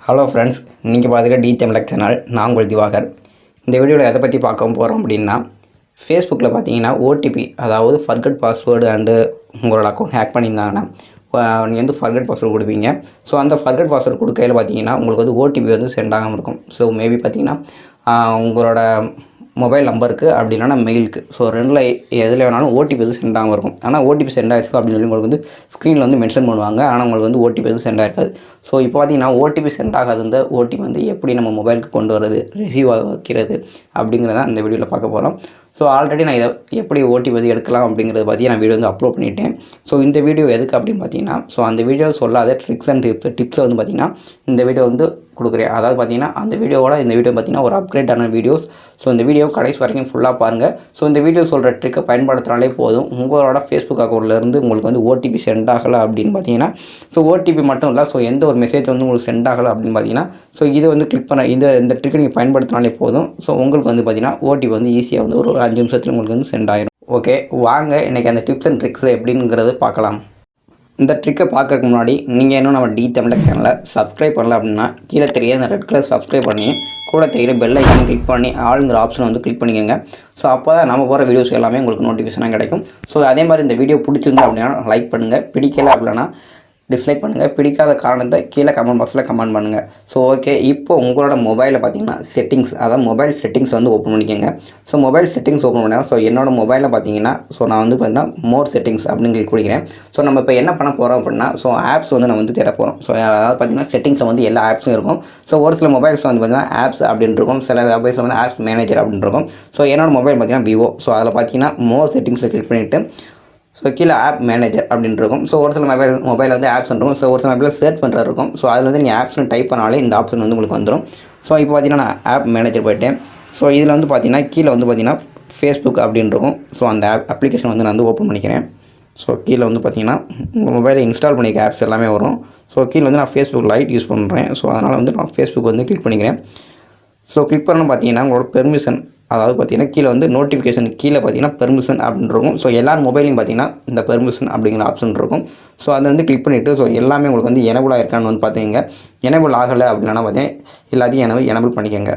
Hello friends, நீங்கள் பார்த்துக்க DTAMILTECH channel. நான் உங்கள் திவாகர். இந்த வீடியோவில் எதை பற்றி பார்க்க போகிறோம் அப்படின்னா, ஃபேஸ்புக்கில் பார்த்தீங்கன்னா ஓடிபி, அதாவது ஃபர்கட் பாஸ்வேர்டு அண்டு உங்களோட அக்கௌண்ட் ஹேக் பண்ணியிருந்தாங்கன்னா நீங்கள் வந்து ஃபர்கட் பாஸ்வேர்டு கொடுப்பீங்க. ஸோ அந்த ஃபர்கட் பாஸ்வேர்டு கொடுக்கையில் பார்த்தீங்கன்னா உங்களுக்கு வந்து ஓடிபி வந்து சென்ட் ஆகாமல் இருக்கும். ஸோ மேபி பார்த்தீங்கன்னா உங்களோட மொபைல் நம்பருக்கு அப்படி இல்லைனா மெயிலுக்கு, ஸோ ரெண்டில் எதில் வேணாலும் ஓடிபி வந்து சென்ட் ஆகாமல் இருக்கும். ஆனால் ஓடிபி சென்ட் ஆகிருக்கு அப்படின்னு சொல்லி உங்களுக்கு வந்து ஸ்க்ரீனில் வந்து மென்ஷன் பண்ணுவாங்க. ஆனால் உங்களுக்கு வந்து ஓடிபி வந்து சென்ட் ஆகிருக்காது. ஸோ இப்போ பார்த்தீங்கன்னா ஓடிபி சென்ட் ஆகாது, இந்த ஓடிபி வந்து எப்படி நம்ம மொபைலுக்கு கொண்டு வரது, ரிசீவ் வைக்கிறது அப்படிங்கிறத இந்த வீடியோவில் பார்க்க போகிறோம். ஸோ ஆல்ரெடி நான் இதை எப்படி ஓடிபி வந்து எடுக்கலாம் அப்படிங்கிறத பற்றி நான் வீடியோ வந்து அப்லோட் பண்ணிட்டேன். ஸோ இந்த வீடியோ எதுக்கு அப்படின்னு பார்த்தீங்கன்னா, ஸோ அந்த வீடியோ சொல்லாத ட்ரிக்ஸ் அண்ட் டிப்ஸை வந்து பார்த்திங்கன்னா இந்த வீடியோ வந்து கொடுக்குறேன். அதாவது பார்த்தீங்கன்னா அந்த வீடியோவோட இந்த வீடியோ பார்த்திங்கன்னா ஒரு அப்கிரேடான வீடியோஸ். ஸோ இந்த வீடியோ கடைசி வரைக்கும் ஃபுல்லாக பாருங்கள். ஸோ இந்த வீடியோ சொல்கிற ட்ரிக்கை பயன்படுத்தினாலே போதும், உங்களோட ஃபேஸ்புக் அக்கௌண்ட்லேருந்து உங்களுக்கு வந்து ஓடிபி சென்ட் ஆகலை அப்படின்னு பார்த்தீங்கன்னா, ஸோ ஓடிபி மட்டும் இல்லை, ஸோ எந்த ஒரு மெசேஜ் வந்து உங்களுக்கு சென்ட் ஆகலை அப்படின்னு பார்த்தீங்கன்னா, ஸோ இதை வந்து கிளிக் பண்ண இந்த ட்ரிக்கை நீங்கள் பயன்படுத்தினாலே போதும். ஸோ உங்களுக்கு வந்து பார்த்திங்கன்னா ஓடிபி வந்து ஈஸியாக வந்து ஒரு 5 நிமிஷத்தில் உங்களுக்கு வந்து சென்ட் ஆகிடும். ஓகே, வாங்க இன்றைக்கி அந்த டிப்ஸ் அண்ட் ட்ரிக்ஸ் எப்படிங்கிறது பார்க்கலாம். இந்த ட்ரிக்கை பார்க்கறதுக்கு முன்னாடி நீங்கள் இன்னும் நம்ம DTAMILTECH சேனலை சப்ஸ்கிரைப் பண்ணல அப்படின்னா கீழே தெரிய அந்த ரெட் கலர் சப்ஸ்கிரைப் பண்ணி கூட தெரிகிற பெல் ஐக்கான் கிளிக் பண்ணி ஆளுங்கிற ஆப்ஷன் வந்து கிளிக் பண்ணிக்கோங்க. ஸோ அப்போ தான் நம்ம போகிற வீடியோஸ் எல்லாமே உங்களுக்கு நோட்டிஃபிகேஷனாக கிடைக்கும். ஸோ அதே மாதிரி இந்த வீடியோ பிடிச்சிருந்தா அப்படின்னா லைக் பண்ணுங்கள், பிடிக்கலை அப்படின்னா டிஸ்லைக் பண்ணுங்கள். பிடிக்காத காரணத்தை கீழே கமெண்ட் பாக்ஸில் கமெண்ட் பண்ணுங்கள். ஸோ ஓகே, இப்போ உங்களோட மொபைலில் பார்த்தீங்கன்னா செட்டிங்ஸ், அதாவது மொபைல் செட்டிங்ஸ் வந்து ஓப்பன் பண்ணிக்கோங்க. ஸோ மொபைல் செட்டிங்ஸ் ஓப்பன் பண்ணால், ஸோ என்னோடய மொபைலில் பார்த்தீங்கன்னா, ஸோ நான் வந்து பார்த்தீங்கன்னா மோர் செட்டிங்ஸ் அப்படின்னு கிளிக் பண்ணிக்கிறேன். ஸோ நம்ம இப்போ என்ன பண்ண போகிறோம் அப்படின்னா, ஸோ ஆப்ஸ் வந்து நம்ம வந்து தேட போகிறோம். ஸோ அதாவது பார்த்தீங்கன்னா செட்டிங்ஸில் வந்து எல்லா ஆப்ஸும் இருக்கும். ஸோ ஒரு சில மொபைல்ஸ் வந்து பார்த்தீங்கன்னா ஆப்ஸ் அப்படின்னு இருக்கும், சில மொபைல்ஸில் வந்து ஆப்ஸ் மேனேஜர் அப்படின்னு இருக்கும். ஸோ என்னோடய மொபைல் பார்த்தீங்கன்னா விவோ. ஸோ அதில் பார்த்தீங்கன்னா மோர் செட்டிங்ஸில் கிளிக் பண்ணிவிட்டு ஸோ கீழே ஆப் மேனேஜர் அப்படின்னு இருக்கும். ஸோ ஒரு சில மொபைல் வந்து ஆப்ஸ் இருக்கும். ஸோ ஒரு சில மொபைலில் சர்ச் பண்ணுறது இருக்கும். ஸோ அதில் வந்து நீங்கள் ஆப்ஸ்னு டைப் பண்ணாலே இந்த ஆப்ஷன் வந்து உங்களுக்கு வந்துடும். ஸோ இப்போ பார்த்தீங்கன்னா நான் ஆப் மேனேஜர் போய்ட்டேன். ஸோ இதில் வந்து பார்த்தீங்கன்னா கீழே வந்து பார்த்தீங்கன்னா ஃபேஸ்புக் அப்படின்னு இருக்கும். ஸோ அந்த அப்ளிகேஷன் வந்து நான் வந்து ஓப்பன் பண்ணிக்கிறேன். ஸோ கீழே வந்து பார்த்தீங்கன்னா உங்கள் மொபைலில் இன்ஸ்டால் பண்ணிக்க ஆப்ஸ் எல்லாமே வரும். ஸோ கீழே வந்து நான் ஃபேஸ்புக் லைட் யூஸ் பண்ணுறேன். ஸோ அதனால் வந்து நான் ஃபேஸ்புக் வந்து கிளிக் பண்ணிக்கிறேன். ஸோ கிளிக் பண்ணணும் பார்த்தீங்கன்னா உங்களோட பெர்மிஷன், அதாவது பார்த்தீங்கன்னா கீழே வந்து நோட்டிஃபிகேஷன் கீழே பார்த்தீங்கன்னா பெர்மிஷன் அப்படின்னு இருக்கும். ஸோ எல்லார் மொபைலையும் பார்த்தீங்கன்னா இந்த பெர்மிஷன் அப்படிங்கிற ஆப்ஷன் இருக்கும். ஸோ அதை வந்து கிளிக் பண்ணிவிட்டு ஸோ எல்லாமே உங்களுக்கு வந்து எனேபிள் ஆகிருக்கான்னு வந்து பார்த்தீங்க. எனேபிள் ஆகலை அப்படின்னா பார்த்தீங்கன்னா எல்லாத்தையும் எனேபிள் பண்ணிக்கோங்க.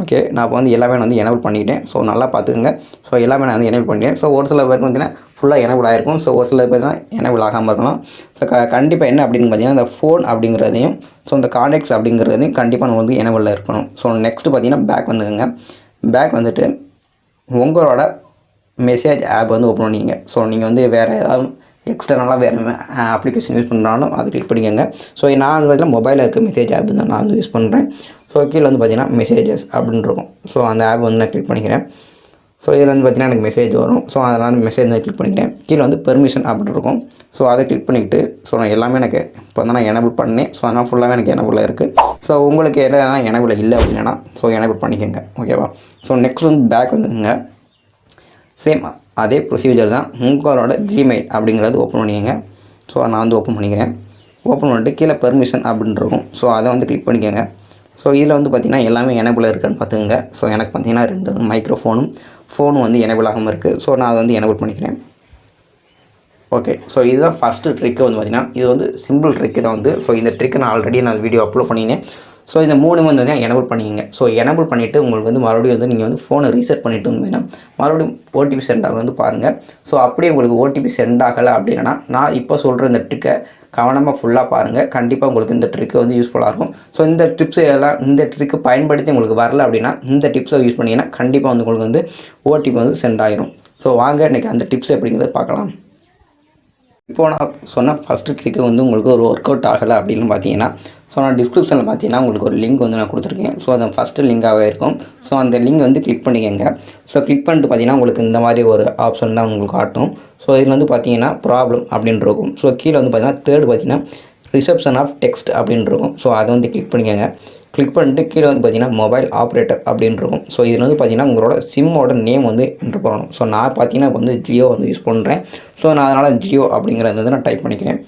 ஓகே, நான் இப்போ வந்து எல்லாமே வந்து எனேபிள் பண்ணிக்கிட்டேன். ஸோ நல்லா பார்த்துக்கோங்க. ஸோ எல்லாமே நான் வந்து எனேபிள் பண்ணிட்டேன். ஸோ ஒரு சில பேருக்கு பார்த்தீங்கன்னா ஃபுல்லாக எனேபிள் ஆகிருக்கும். ஸோ ஒரு சில பேர் தான் எனேபிள் ஆகாமல் இருக்கலாம். ஸோ கண்டிப்பாக என்ன அப்படின்னு பார்த்தீங்கன்னா இந்த ஃபோன் அப்படிங்கிறதையும் ஸோ இந்த கான்டாக்ட்ஸ் அப்படிங்கிறதையும் கண்டிப்பாக நம்ம வந்து எனேபிளில் இருக்கணும். ஸோ நெக்ஸ்ட்டு பார்த்தீங்கன்னா பேக் வந்துக்குங்க. பேக் வந்துட்டு உங்களோட மெசேஜ் ஆப் வந்து ஓப்பன் பண்ணிக்கங்க. ஸோ நீங்கள் வந்து வேறு ஏதாவது எக்ஸ்டர்னலாக வேறு அப்ளிகேஷன் யூஸ் பண்ணுறாலும் அது கிளிக் பண்ணிக்கோங்க. ஸோ நான் வந்து மொபைலில் இருக்க மெசேஜ் ஆப் தான் நான் வந்து யூஸ் பண்ணுறேன். ஸோ கீழே வந்து பார்த்தீங்கன்னா மெசேஜஸ் அப்படின்னு இருக்கும். ஸோ அந்த ஆப் வந்து நான் கிளிக் பண்ணிக்கிறேன். ஸோ இதில் வந்து பார்த்தீங்கன்னா எனக்கு மெசேஜ் வரும். ஸோ அதனால் மெசேஜ் வந்து கிளிக் பண்ணிக்கிறேன். கீழே வந்து பெர்மிஷன் அப்படின்னு இருக்கும். ஸோ அதை கிளிக் பண்ணிவிட்டு ஸோ நான் எல்லாமே எனக்கு இப்போ வந்து நான் எனேபிள் பண்ணேன். ஸோ அதனால் ஃபுல்லாகவே எனக்கு எனேபிளில் இருக்குது. ஸோ உங்களுக்கு எல்லாம் எனேபிள் இல்லை அப்படின்னா ஸோ எனேபிள் பண்ணிக்கோங்க. ஓகேவா? ஸோ நெக்ஸ்ட் வந்து பேக் வந்துங்க. சேம் அதே ப்ரொசீஜர் தான். உங்களோட ஜிமெயில் அப்படிங்கிறது ஓப்பன் பண்ணிக்கோங்க. ஸோ நான் வந்து ஓப்பன் பண்ணிக்கிறேன். ஓப்பன் பண்ணிட்டு கீழே பெர்மிஷன் அப்படின்னு இருக்கும். ஸோ அதை வந்து கிளிக் பண்ணிக்கோங்க. ஸோ இதில் வந்து பார்த்திங்கன்னா எல்லாமே எனேபிள் இருக்கான்னு பார்த்துக்கோங்க. ஸோ எனக்கு பார்த்திங்கன்னா 2 மைக்ரோஃபோனும் ஃபோனும் வந்து எனேபிள் ஆகாமல் இருக்குது. ஸோ நான் அதை வந்து எனேபிள் பண்ணிக்கிறேன். ஓகே, ஸோ இதுதான் ஃபஸ்ட்டு ட்ரிக்கு வந்து பார்த்திங்கன்னா இது வந்து சிம்பிள் ட்ரிக்கு தான் வந்து. ஸோ இந்த ட்ரிக்கு நான் ஆல்ரெடி நான் வீடியோ அப்லோட் பண்ணினேன். ஸோ இந்த 3 வந்து எனேபிள் பண்ணிக்கங்க. ஸோ எனேபிள் பண்ணிவிட்டு உங்களுக்கு வந்து மறுபடியும் வந்து நீங்கள் வந்து ஃபோனை ரீசெட் பண்ணிவிட்டு வந்தீங்கன்னா மறுபடியும் ஓடிபி சென்ட் ஆக வந்து பாருங்கள். ஸோ அப்படியே உங்களுக்கு ஓடிபி சென்ட் ஆகலை அப்படின்னா நான் இப்போ சொல்கிற இந்த ட்ரிக்கை கவனமாக ஃபுல்லாக பாருங்கள். கண்டிப்பாக உங்களுக்கு இந்த ட்ரிக்கு வந்து யூஸ்ஃபுல்லாக இருக்கும். ஸோ இந்த டிப்ஸ் எல்லாம் இந்த ட்ரிக்கு பயன்படுத்தி உங்களுக்கு வரல அப்படின்னா இந்த டிப்ஸை யூஸ் பண்ணிங்கன்னா கண்டிப்பாக வந்து உங்களுக்கு வந்து ஓடிபி வந்து சென்ட் ஆகிரும். ஸோ வாங்க இன்றைக்கி அந்த டிப்ஸ் எப்படிங்கிறத பார்க்கலாம். இப்போது நான் சொன்ன ஃபஸ்ட்டு ட்ரிக்கு வந்து உங்களுக்கு ஒரு ஒர்க் அவுட் ஆகலை அப்படின்னு பார்த்தீங்கன்னா, ஸோ நான் டிஸ்கிரிப்ஷனில் பார்த்தீங்கன்னா உங்களுக்கு ஒரு லிங்க் வந்து நான் கொடுத்துருக்கேன். ஸோ அது ஃபஸ்ட்டு லிங்காகவே இருக்கும். ஸோ அந்த லிங்க் வந்து கிளிக் பண்ணிக்கோங்க. ஸோ கிளிக் பண்ணிட்டு பார்த்தீங்கன்னா உங்களுக்கு இந்த மாதிரி ஒரு ஆப்ஷன் தான் உங்களுக்கு காட்டும். ஸோ இதில் வந்து பார்த்தீங்கன்னா ப்ராப்ளம் அப்படின்னு இருக்கும். ஸோ கீழே வந்து பார்த்தீங்கன்னா தேர்டு பார்த்தீங்கன்னா ரிசப்ஷன் ஆஃப் டெக்ஸ்ட் அப்படின்னு இருக்கும். ஸோ அதை வந்து கிளிக் பண்ணிக்கோங்க. கிளிக் பண்ணிட்டு கீழே வந்து பார்த்தீங்கன்னா மொபைல் ஆப்ரேட்டர் அப்படின்னு இருக்கும். ஸோ இதில் வந்து பார்த்தீங்கன்னா உங்களோட சிம்மோட நேம் வந்து என்ட்ரு பண்ணணும். ஸோ நான் பார்த்தீங்கன்னா இப்போ வந்து ஜியோ வந்து யூஸ் பண்ணுறேன். ஸோ நான் அதனால் ஜியோ அப்படிங்கிறத வந்து நான் டைப் பண்ணிக்கிறேன்.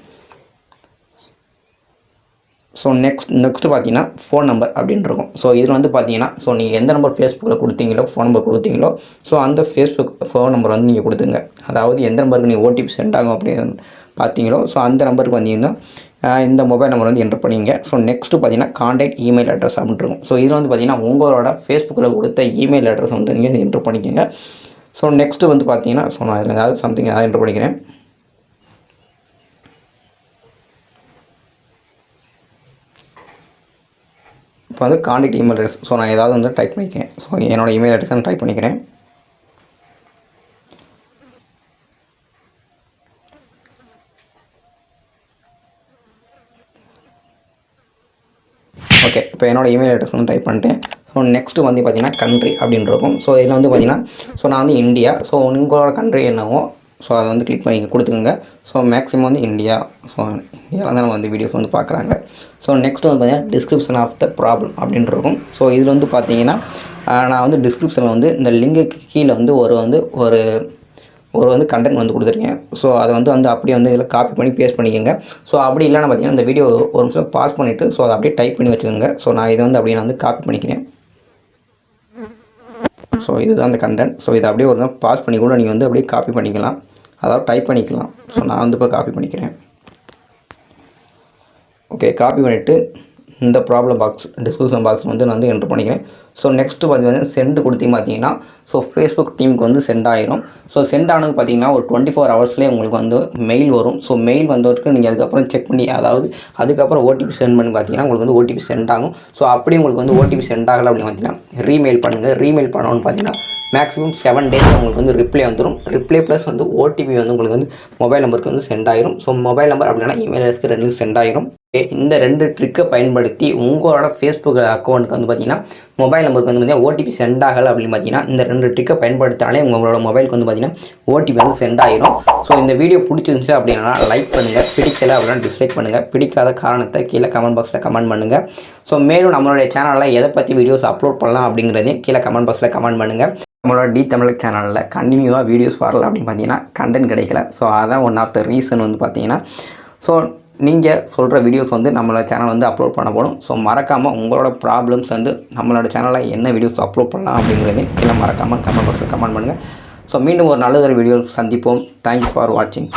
ஸோ நெக்ஸ்ட்டு பார்த்தீங்கன்னா ஃபோன் நம்பர் அப்படின்னு இருக்கும். ஸோ இதில் வந்து பார்த்தீங்கன்னா ஸோ நீங்கள் எந்த நம்பர் ஃபேஸ்புக்கில் கொடுத்தீங்களோ ஃபோன் நம்பர் கொடுத்தீங்களோ ஸோ அந்த ஃபேஸ்புக் ஃபோன் நம்பர் வந்து நீங்கள் கொடுத்துங்க. அதாவது எந்த நம்பருக்கு நீங்கள் ஓடிபி சென்ட் ஆகும் அப்படின்னு பார்த்தீங்களோ ஸோ அந்த நம்பருக்கு வந்தீங்கன்னா இந்த மொபைல் நம்பர் வந்து என்ட்ரு பண்ணிங்க. ஸோ நெக்ஸ்ட்டு பார்த்தீங்கன்னா கான்டாக்ட் இமெயில் அட்ரஸ் அப்படின்னு இருக்கும். ஸோ இதில் வந்து பார்த்தீங்கன்னா உங்களோட ஃபேஸ்புக்கில் கொடுத்த இமெயில் அட்ரஸ் வந்து நீங்கள் என்ட்ரு பண்ணிக்கோங்க. ஸோ நெக்ஸ்ட்டு வந்து பார்த்தீங்கன்னா நான் இதில் ஏதாவது சம்திங் ஏதாவது என்ட்ரு பண்ணிக்கிறேன். இப்போ வந்து கான்டாக்ட் இமெயில் அட்ரஸ் நான் ஏதாவது வந்து டைப் பண்ணிக்கிறேன். ஸோ என்னோடய இமெயில் அட்ரஸ் நான் டைப் பண்ணிக்கிறேன். ஓகே, இப்போ என்னோடய இமெயில் அட்ரஸ் வந்து டைப் பண்ணிட்டேன். ஸோ நெக்ஸ்ட்டு வந்து பார்த்தீங்கன்னா கண்ட்ரி அப்படின்னு இருக்கும். ஸோ இதில் வந்து பார்த்தீங்கன்னா நான் வந்து இந்தியா. ஸோ உங்களோட கண்ட்ரி என்னவோ அதை வந்து கிளிக் பண்ணி கொடுத்துக்கோங்க. ஸோ மேக்ஸிமம் வந்து இந்தியா. இந்தியாவில் தான் நம்ம வந்து வீடியோஸ் வந்து பார்க்குறாங்க. ஸோ நெக்ஸ்ட்டு வந்து பார்த்தீங்கன்னா டிஸ்கிரிப்ஷன் ஆஃப் த ப்ராப்ளம் அப்படின்னு இருக்கும். ஸோ இதில் வந்து பார்த்தீங்கன்னா நான் வந்து டிஸ்கிரிப்ஷனில் வந்து இந்த லிங்குக்கு கீழே வந்து ஒரு கண்டென்ட் வந்து கொடுத்துருக்கேன். ஸோ அதை வந்து அப்படியே வந்து இதில் காப்பி பண்ணி பேஸ்ட் பண்ணிக்கோங்க. ஸோ அப்படி இல்லைன்னா பார்த்தீங்கன்னா இந்த வீடியோ ஒரு நிமிஷம் பாஸ் பண்ணிவிட்டு அதை அப்படியே டைப் பண்ணி வச்சுக்கோங்க. ஸோ நான் இதை வந்து அப்படியே நான் வந்து காப்பி பண்ணிக்கிறேன். ஸோ இதுதான் அந்த கண்டென்ட். ஸோ இதை அப்படியே ஒரு பாஸ் பண்ணி கூட நீங்கள் வந்து அப்படியே காப்பி பண்ணிக்கலாம், அதாவது டைப் பண்ணிக்கலாம். ஸோ நான் வந்து இப்போ காப்பி பண்ணிக்கிறேன். ஓகே, காப்பி பண்ணிவிட்டு இந்த ப்ராப்ளம் பாக்ஸ் டிஸ்கிரிப்ஷன் பாக்ஸ் வந்து நான் வந்து என்ட்ரு பண்ணிக்கிறேன். ஸோ நெக்ஸ்ட்டு பார்த்தீங்கன்னா சென்ட் கொடுத்தீங்க பார்த்தீங்கன்னா ஃபேஸ்புக் டீமுக்கு வந்து சென்ட் ஆயிரும். ஸோ சென்ட் ஆனது பார்த்தீங்கன்னா ஒரு 24 ஹவர்ஸ்லேயே உங்களுக்கு வந்து மெயில் வரும். ஸோ மெயில் வந்தவருக்கு நீங்கள் அதுக்கப்புறம் செக் பண்ணி, அதாவது அதுக்கப்புறம் ஓடிபி சென்ட் பண்ணி பார்த்தீங்கன்னா உங்களுக்கு வந்து ஓடிபி சென்ட் ஆகும். ஸோ அப்படி உங்களுக்கு வந்து ஓடிபி சென்ட் ஆகலை அப்படின்னு பார்த்தீங்கன்னா ரீமெயில் பண்ணுங்கள். ரீமெயில் பண்ணணும்னு பார்த்தீங்கன்னா மேக்ஸிமம் 7 டேஸ் உங்களுக்கு வந்து ரிப்ளை வந்துடும். ரிப்ளை ப்ளஸ் வந்து ஓடிபி வந்து உங்களுக்கு வந்து மொபைல் நம்பருக்கு வந்து சென்ட் ஆயிரும். ஸோ மொபைல் நம்பர் அப்படின்னா இமெயில் அட்ரஸ்க்கு 2 சென்ட் ஆயிரும். இந்த 2 ட்ரிக்கை பயன்படுத்தி உங்களோட ஃபேஸ்புக் அக்கௌண்ட்டுக்கு வந்து பார்த்தீங்கன்னா மொபைல் நம்பருக்கு வந்து பார்த்தீங்கன்னா ஓடிபி சென்ட் ஆகலை அப்படின்னு பார்த்தீங்கன்னா இந்த 2 ட்ரிக்கை பயன்படுத்தாலே உங்களோட மொபைலுக்கு வந்து பார்த்தீங்கன்னா ஓடிபி வந்து சென்ட் ஆயிரும். ஸோ இந்த வீடியோ பிடிச்சிருந்துச்சு அப்படின்னா லைக் பண்ணுங்கள், பிடிக்கலை அப்படின்னா டிஸ்லைக் பண்ணுங்கள். பிடிக்காத காரணத்தை கீழே கமெண்ட் பாக்ஸில் கமெண்ட் பண்ணுங்கள். ஸோ மேலும் நம்மளுடைய சேனலில் எதை பற்றி வீடியோஸ் அப்லோட் பண்ணலாம் அப்படிங்கிறதையும் கீழே கமெண்ட் பாக்ஸில் கமெண்ட் பண்ணுங்கள். நம்மளோட DTAMILTECH சேனலில் கண்டினியூவாக வீடியோஸ் வரல அப்படின்னு பார்த்தீங்கன்னா கண்டென்ட் கிடைக்கல. ஸோ அதான் ஒன் ஆஃப் த ரீசன் வந்து பார்த்தீங்கன்னா நீங்கள் சொல்கிற வீடியோஸ் வந்து நம்மளோட சேனல் வந்து அப்லோட் பண்ணப்படும். ஸோ மறக்காமல் உங்களோட ப்ராப்ளம்ஸ் வந்து நம்மளோட சேனலில் என்ன வீடியோஸ் அப்லோட் பண்ணலாம் அப்படிங்கிறதையும் கீழே மறக்காமல் கமெண்ட் பாக்ஸில் கமெண்ட் பண்ணுங்கள். ஸோ மீண்டும் ஒரு நல்ல வீடியோ சந்திப்போம். தேங்க்யூ ஃபார் வாட்சிங்.